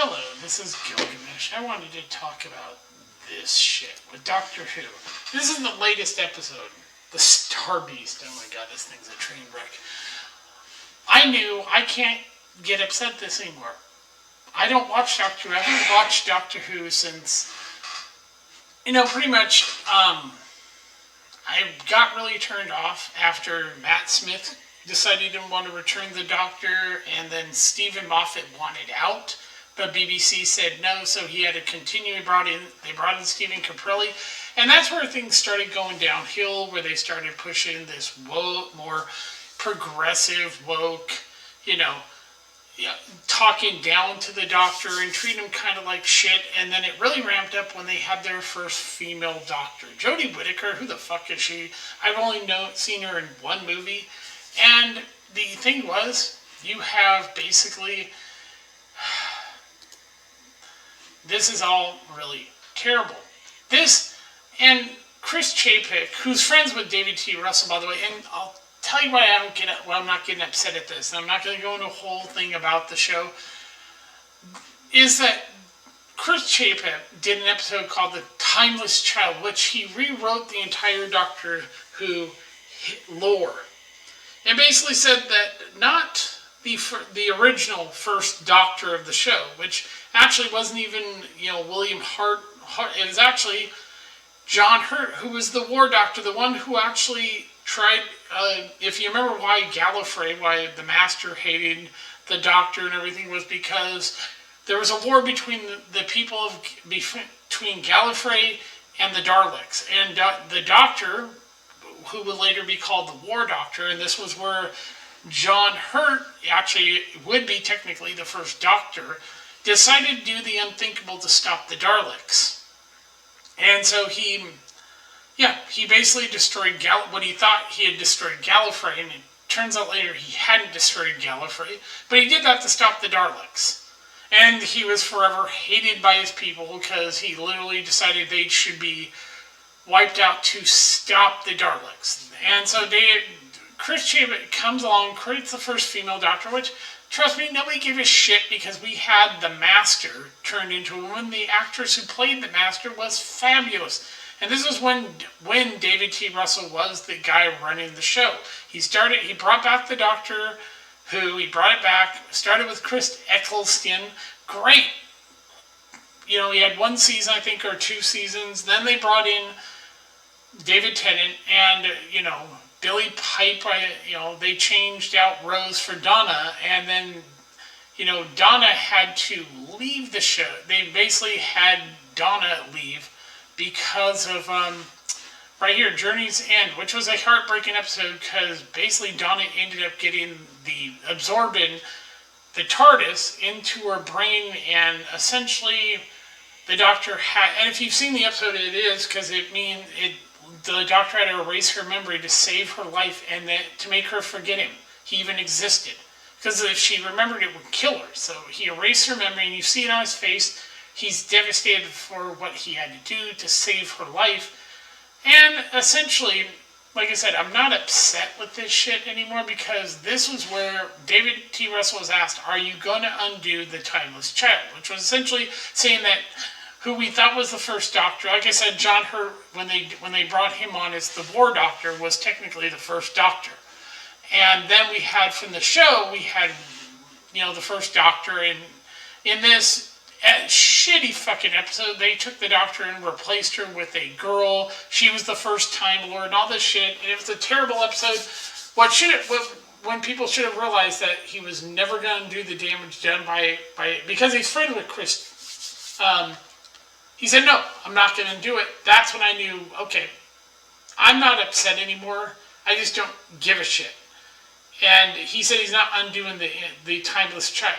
Hello, this is Gilgamesh. I wanted to talk about this shit with Doctor Who. This is the latest episode. The Star Beast. Oh my god, this thing's a train wreck. I knew I can't get upset this anymore. I don't watch Doctor Who. I haven't watched Doctor Who since, pretty much, I got really turned off after Matt Smith decided he didn't want to return the Doctor, and then Stephen Moffat wanted out. But BBC said no, so he had to continue. They brought in Stephen Caprilli, and that's where things started going downhill, where they started pushing this more progressive, woke, talking down to the Doctor and treating him kind of like shit. And then it really ramped up when they had their first female Doctor. Jodie Whittaker, who the fuck is she? I've only seen her in one movie. And the thing was, you have basically... This is all really terrible. This, and Chris Chapek, who's friends with David T. Russell, by the way, and I'll tell you why I'm not getting upset at this, and I'm not going to go into a whole thing about the show, is that Chris Chapek did an episode called The Timeless Child, which he rewrote the entire Doctor Who lore. And basically said that not the original first Doctor of the show, which actually wasn't even, William Hart. It was actually John Hurt, who was the War Doctor, the one who actually tried, if you remember why the Master hated the Doctor and everything, was because there was a war between between Gallifrey and the Daleks. And the Doctor, who would later be called the War Doctor, and this was where John Hurt actually would be technically the first Doctor, decided to do the unthinkable to stop the Daleks. And so he basically destroyed what he thought he had destroyed Gallifrey, and it turns out later he hadn't destroyed Gallifrey, but he did that to stop the Daleks. And he was forever hated by his people because he literally decided they should be wiped out to stop the Daleks. And so Chris Chapek comes along, creates the first female Doctor, which, trust me, nobody gave a shit because we had the Master turned into a woman. The actress who played the Master was fabulous. And this is when David T. Russell was the guy running the show. He brought back the Doctor Who, he brought it back, started with Chris Eccleston. Great. He had one season, I think, or two seasons. Then they brought in David Tennant and, Billy Pipe. They changed out Rose for Donna, and then, Donna had to leave the show. They basically had Donna leave because of, right here, Journey's End, which was a heartbreaking episode because basically Donna ended up absorbing the TARDIS into her brain, and essentially the Doctor and if you've seen the episode, it is because the Doctor had to erase her memory to save her life and to make her forget him. He even existed. Because if she remembered, it would kill her. So he erased her memory, and you see it on his face. He's devastated for what he had to do to save her life. And essentially, like I said, I'm not upset with this shit anymore because this was where David T. Russell was asked, are you going to undo the Timeless Child? Which was essentially saying that who we thought was the first Doctor. Like I said, John Hurt, when they brought him on as the War Doctor, was technically the first Doctor. And then we had from the show, the first Doctor, and in this shitty fucking episode, they took the Doctor and replaced her with a girl. She was the first Time Lord and all this shit, and it was a terrible episode. When people should have realized that he was never going to do the damage done because he's friends with Chris. He said, no, I'm not going to do it. That's when I knew, okay, I'm not upset anymore. I just don't give a shit. And he said he's not undoing the Timeless Child.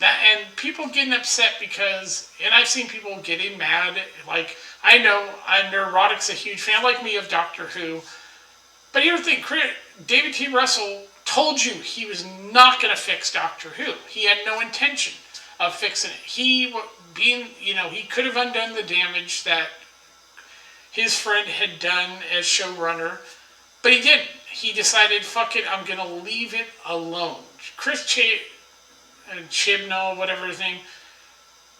And people getting upset because, and I've seen people getting mad, like, I know, Neurotic's a huge fan, like me, of Doctor Who. But you ever think, David T. Russell told you he was not going to fix Doctor Who. He had no intention of fixing it. He could have undone the damage that his friend had done as showrunner, but he didn't. He decided, fuck it, I'm going to leave it alone. Chris Chibnall, whatever his name,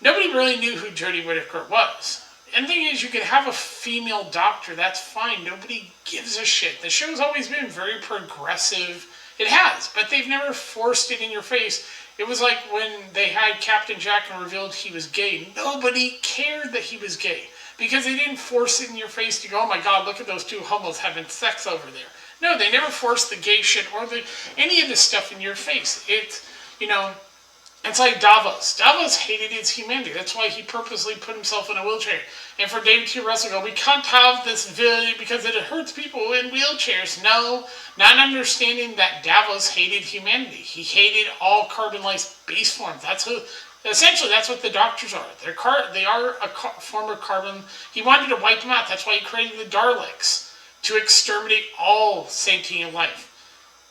nobody really knew who Jodie Whittaker was. And the thing is, you could have a female doctor, that's fine. Nobody gives a shit. The show's always been very progressive. It has, but they've never forced it in your face. It was like when they had Captain Jack and revealed he was gay. Nobody cared that he was gay because they didn't force it in your face to go, oh my God, look at those two homos having sex over there. No, they never forced the gay shit or any of this stuff in your face. It's like Davos. Davos hated his humanity. That's why he purposely put himself in a wheelchair. And for David T. Russell to go, we can't have this video because it hurts people in wheelchairs. No, not understanding that Davos hated humanity. He hated all carbon-less base forms. Essentially, that's what the doctors are. They are a form of carbon. He wanted to wipe them out. That's why he created the Daleks, to exterminate all sentient life.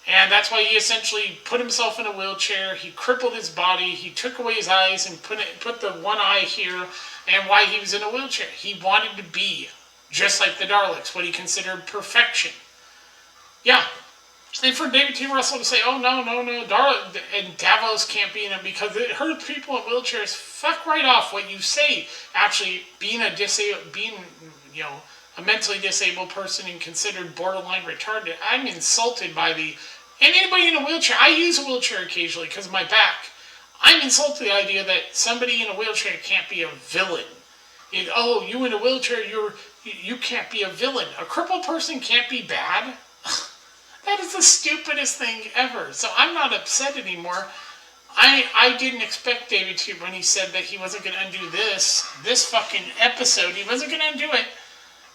And that's why he essentially put himself in a wheelchair. He crippled his body. He took away his eyes and put the one eye here. And why he was in a wheelchair. He wanted to be just like the Daleks, what he considered perfection. Yeah. And for David T. Russell to say, oh, no, and Davos can't be in it because it hurts people in wheelchairs. Fuck right off what you say. Actually, being a mentally disabled person and considered borderline retarded, I'm insulted by and anybody in a wheelchair. I use a wheelchair occasionally because of my back. I'm insulted the idea that somebody in a wheelchair can't be a villain. You in a wheelchair, you can't be a villain. A crippled person can't be bad? That is the stupidest thing ever. So I'm not upset anymore. I didn't expect David T. when he said that he wasn't going to undo this fucking episode. He wasn't going to undo it.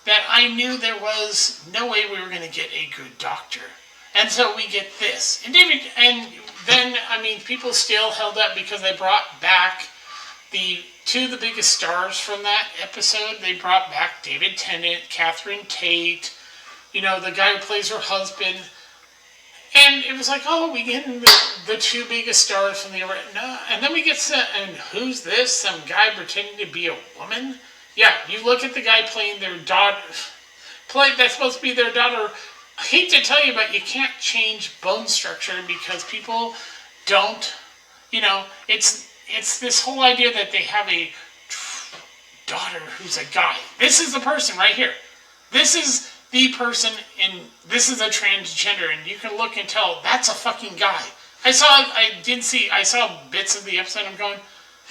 That I knew there was no way we were going to get a good doctor. And so we get this. And people still held up because they brought back two of the biggest stars from that episode. They brought back David Tennant, Catherine Tate, the guy who plays her husband. And it was like, oh, we get the two biggest stars from the original. And then we get and who's this? Some guy pretending to be a woman? Yeah, you look at the guy playing their daughter. That's supposed to be their daughter. I hate to tell you, but you can't change bone structure because people don't. It's this whole idea that they have a daughter who's a guy. This is the person right here. This is the person, and this is a transgender, and you can look and tell that's a fucking guy. I saw bits of the episode. I'm going,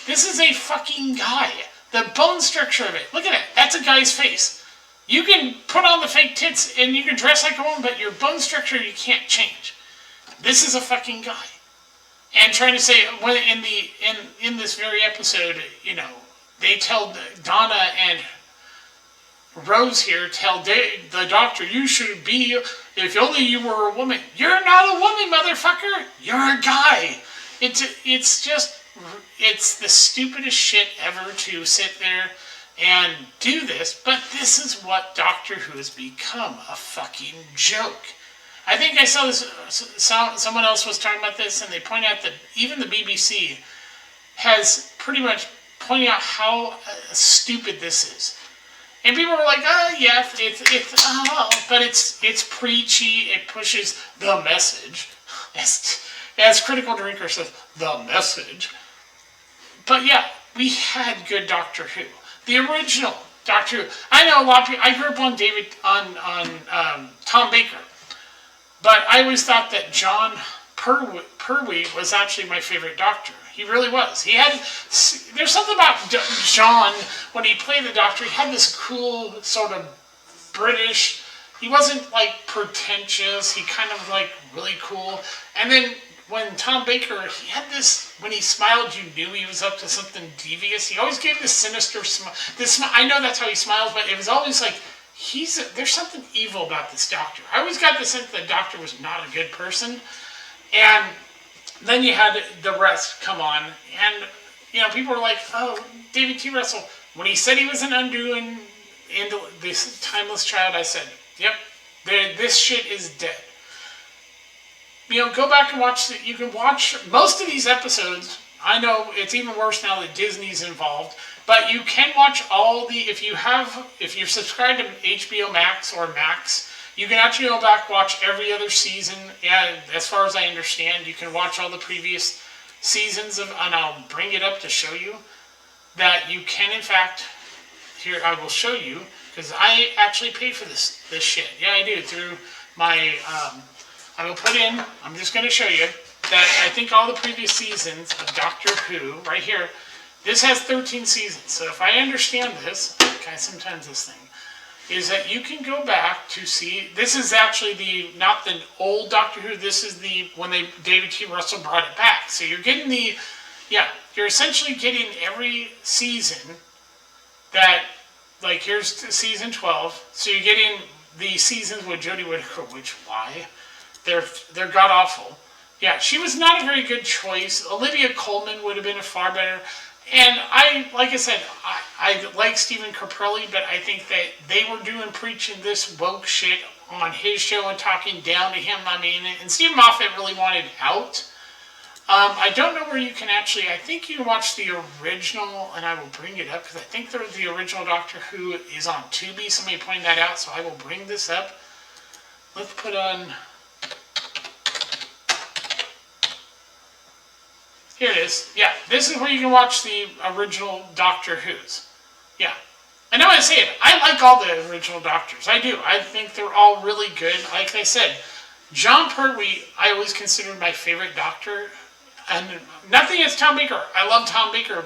this is a fucking guy. The bone structure of it. Look at it. That's a guy's face. You can put on the fake tits and you can dress like a woman, but your bone structure you can't change. This is a fucking guy. And trying to say when in this very episode, they tell Donna and Rose here tell the doctor, you should be, if only you were a woman. You're not a woman, motherfucker. You're a guy. It's the stupidest shit ever to sit there and do this, but this is what Doctor Who has become, a fucking joke. I think I saw this, someone else was talking about this, and they point out that even the BBC has pretty much pointed out how stupid this is. And people were like, oh yeah, but it's preachy, it pushes the message. As Critical Drinker says, the message. But yeah, we had good Doctor Who. The original Doctor Who. I know a lot of people, I grew up on Tom Baker. But I always thought that John Pertwee was actually my favorite Doctor. He really was. There's something about John, when he played the Doctor, he had this cool sort of British, he wasn't like pretentious, he kind of like really cool. And then when Tom Baker, he had this, when he smiled, you knew he was up to something devious. He always gave this sinister smile. I know that's how he smiles, but it was always like, there's something evil about this Doctor. I always got the sense that the Doctor was not a good person. And then you had the rest come on, and people were like, oh, David T. Russell, when he said he was an undoing into this timeless child, I said, yep, this shit is dead. Go back and watch you can watch most of these episodes. I know it's even worse now that Disney's involved, but you can watch if you're subscribed to HBO Max or Max, you can actually go back and watch every other season. Yeah, as far as I understand, you can watch all the previous seasons and I'll bring it up to show you. that you can in fact, here I will show you, because I actually pay for this shit. Yeah, I do, through my, I will put in, I'm just going to show you, that I think all the previous seasons of Doctor Who, right here, this has 13 seasons. So if I understand this, okay, sometimes this thing, is that you can go back to see, this is actually not the old Doctor Who, this is when David T. Russell brought it back. So you're getting you're essentially getting every season that, like here's season 12, so you're getting the seasons with Jodie Whittaker, which, why? They're god-awful. Yeah, she was not a very good choice. Olivia Colman would have been a far better. And like I said, I like Stephen Caprelli, but I think that they were preaching this woke shit on his show and talking down to him. I mean, and Stephen Moffat really wanted out. I don't know where you can actually, I think you can watch the original, and I will bring it up, because I think the original Doctor Who is on Tubi. Somebody pointed that out, so I will bring this up. Let's put on... Here it is. Yeah, this is where you can watch the original Doctor Who's. Yeah. And I want to say it, I like all the original Doctors. I do. I think they're all really good. Like I said, Jon Pertwee, I always considered my favorite Doctor. And nothing against Tom Baker. I love Tom Baker.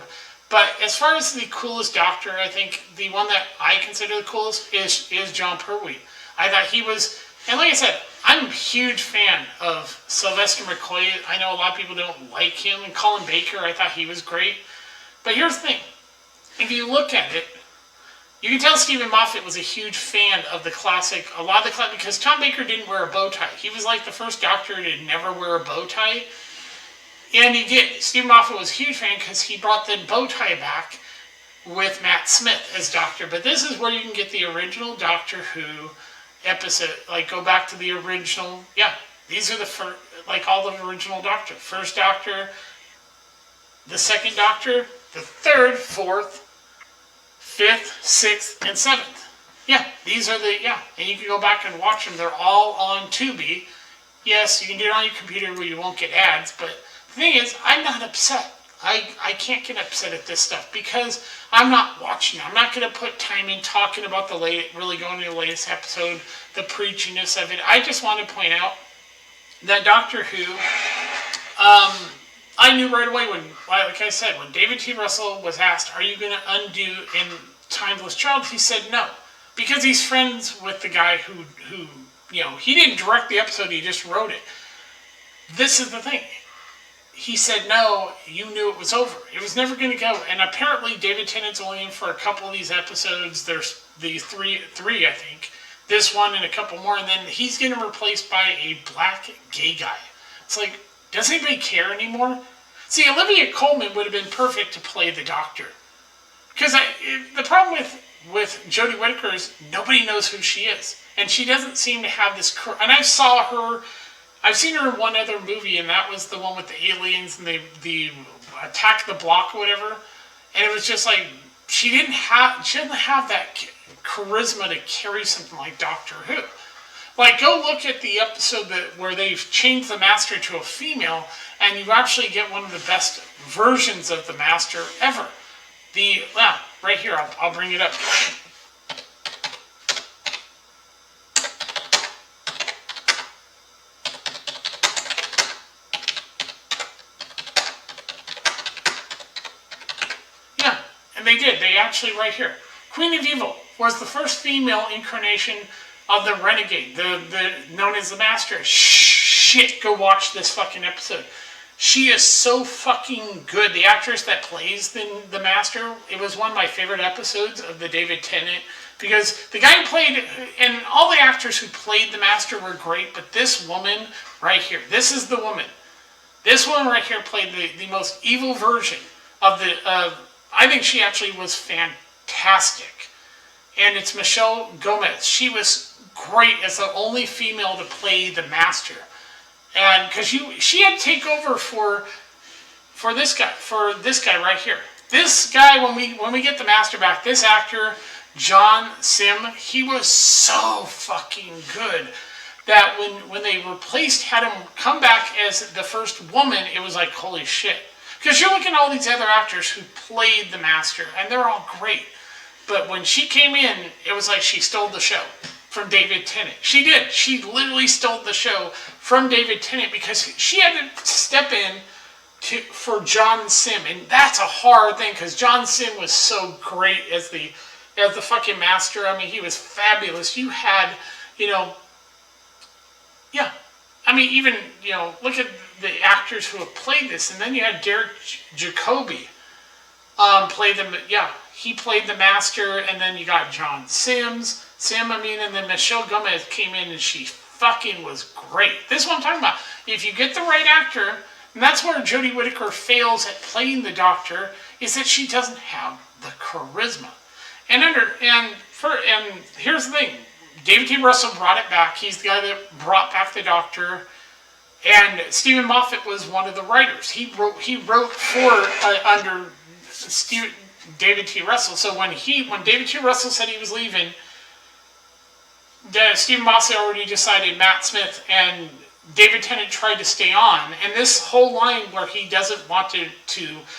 But as far as the coolest Doctor, I think the one that I consider the coolest is Jon Pertwee. I thought he was... And like I said, I'm a huge fan of Sylvester McCoy. I know a lot of people don't like him. And Colin Baker, I thought he was great. But here's the thing. If you look at it, you can tell Stephen Moffat was a huge fan of the classic, because Tom Baker didn't wear a bow tie. He was like the first Doctor to never wear a bow tie. And he did. Stephen Moffat was a huge fan because he brought the bow tie back with Matt Smith as Doctor. But this is where you can get the original Doctor Who episode, like go back to the original. Yeah, these are the first, like all the original Doctor. First Doctor, the second Doctor, the third, fourth, fifth, sixth, and seventh. Yeah, these are and you can go back and watch them. They're all on Tubi. Yes, you can do it on your computer where you won't get ads, but the thing is, I'm not upset. I can't get upset at this stuff because I'm not watching. I'm not going to put time in talking about really going to the latest episode, the preachiness of it. I just want to point out that Doctor Who, I knew right away like I said, when David T. Russell was asked, are you going to undo in Timeless Child? He said no. Because he's friends with the guy who he didn't direct the episode, he just wrote it. This is the thing. He said, no, you knew it was over. It was never going to go. And apparently David Tennant's only in for a couple of these episodes. There's the three, I think. This one and a couple more. And then he's getting replaced by a black gay guy. It's like, does anybody care anymore? See, Olivia Colman would have been perfect to play the Doctor. Because the problem with Jodie Whittaker is nobody knows who she is. And she doesn't seem to have this... And I've seen her in one other movie, and that was the one with the aliens and the Attack the Block or whatever. And it was just like, she doesn't have that charisma to carry something like Doctor Who. Like, go look at the episode where they've changed the Master to a female, and you actually get one of the best versions of the Master ever. Right here, I'll bring it up. They did. They actually, right here. Queen of Evil was the first female incarnation of the Renegade, known as the Master. Shit, go watch this fucking episode. She is so fucking good. The actress that plays the Master, it was one of my favorite episodes of the David Tennant, because the guy who played, and all the actors who played the Master were great, but this woman right here, this is the woman. This woman right here played the most evil version of I think she actually was fantastic. And it's Michelle Gomez. She was great as the only female to play the Master. And because she had to take over for this guy right here. This guy, when we get the Master back, this actor, John Sim, he was so fucking good that when they had him come back as the first woman, it was like, holy shit. Because you're looking at all these other actors who played the Master, and they're all great. But when she came in, it was like she stole the show from David Tennant. She did. She literally stole the show from David Tennant because she had to step in for John Simm, and that's a hard thing because John Simm was so great as the fucking Master. I mean, he was fabulous. You had, yeah. I mean, even, look at the actors who have played this, and then you had Derek Jacobi play them. Yeah, he played the Master, and then you got John Sim, and then Michelle Gomez came in, and she fucking was great. This is what I'm talking about. If you get the right actor, and that's where Jodie Whittaker fails at playing the Doctor, is that she doesn't have the charisma. And here's the thing. David T. Russell brought it back. He's the guy that brought back the Doctor. And Stephen Moffat was one of the writers. He wrote under David T. Russell. So when David T. Russell said he was leaving, Stephen Moffat already decided Matt Smith and David Tennant tried to stay on. And this whole line where he doesn't want to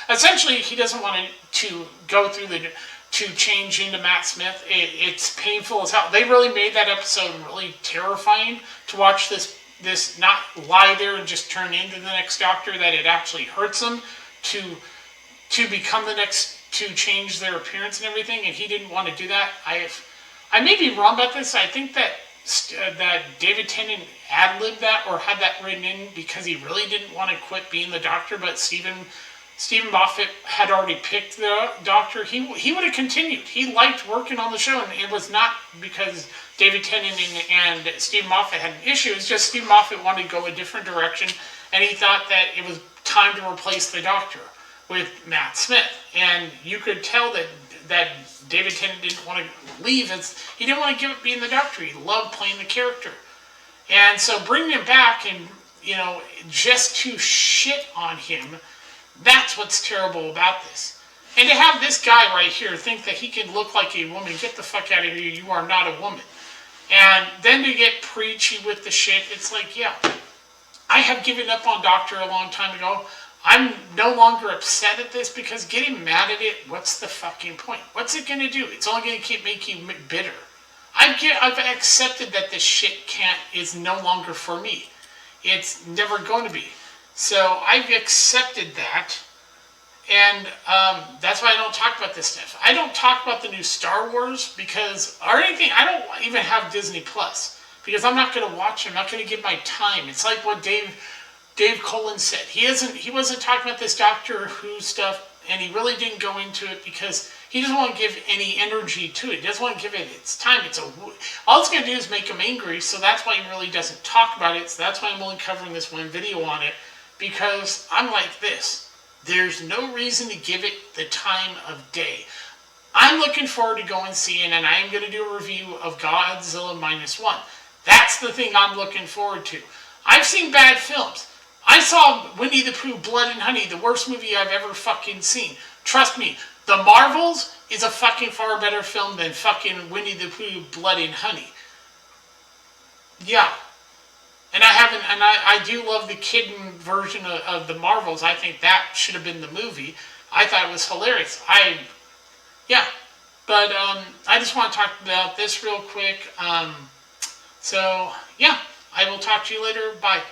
essentially he doesn't want to go through to change into Matt Smith. It's painful as hell. They really made that episode really terrifying to watch this not lie there and just turn into the next Doctor, that it actually hurts them to become the next, to change their appearance and everything, and he didn't want to do that. I may be wrong about this. I think that David Tennant ad-libbed that or had that written in because he really didn't want to quit being the Doctor, but Stephen Moffat had already picked the Doctor. He would have continued. He liked working on the show, and it was not because David Tennant and Stephen Moffat had an issue. It was just Stephen Moffat wanted to go a different direction, and he thought that it was time to replace the Doctor with Matt Smith. And you could tell that David Tennant didn't want to leave. He didn't want to give up being the Doctor. He loved playing the character. And so bringing him back and, just to shit on him, that's what's terrible about this. And to have this guy right here think that he can look like a woman, get the fuck out of here, you are not a woman. And then to get preachy with the shit, it's like, yeah, I have given up on Doctor a long time ago. I'm no longer upset at this because getting mad at it, what's the fucking point? What's it going to do? It's only going to make you bitter. I've accepted that this shit is no longer for me. It's never going to be. So I've accepted that, and that's why I don't talk about this stuff. I don't talk about the new Star Wars or anything. I don't even have Disney Plus because I'm not going to watch it. I'm not going to give my time. It's like what Dave Cullen said. He wasn't talking about this Doctor Who stuff, and he really didn't go into it because he doesn't want to give any energy to it. He doesn't want to give it its time. All it's going to do is make him angry, so that's why he really doesn't talk about it. So that's why I'm only covering this one video on it, because I'm like this. There's no reason to give it the time of day. I'm looking forward to going and seeing, and I am going to do a review of Godzilla -1. That's the thing I'm looking forward to. I've seen bad films. I saw Winnie the Pooh, Blood and Honey, the worst movie I've ever fucking seen. Trust me, The Marvels is a fucking far better film than fucking Winnie the Pooh, Blood and Honey. Yeah. And I do love the kidden version of The Marvels. I think that should have been the movie. I thought it was hilarious. Yeah. But I just want to talk about this real quick. So, yeah. I will talk to you later. Bye.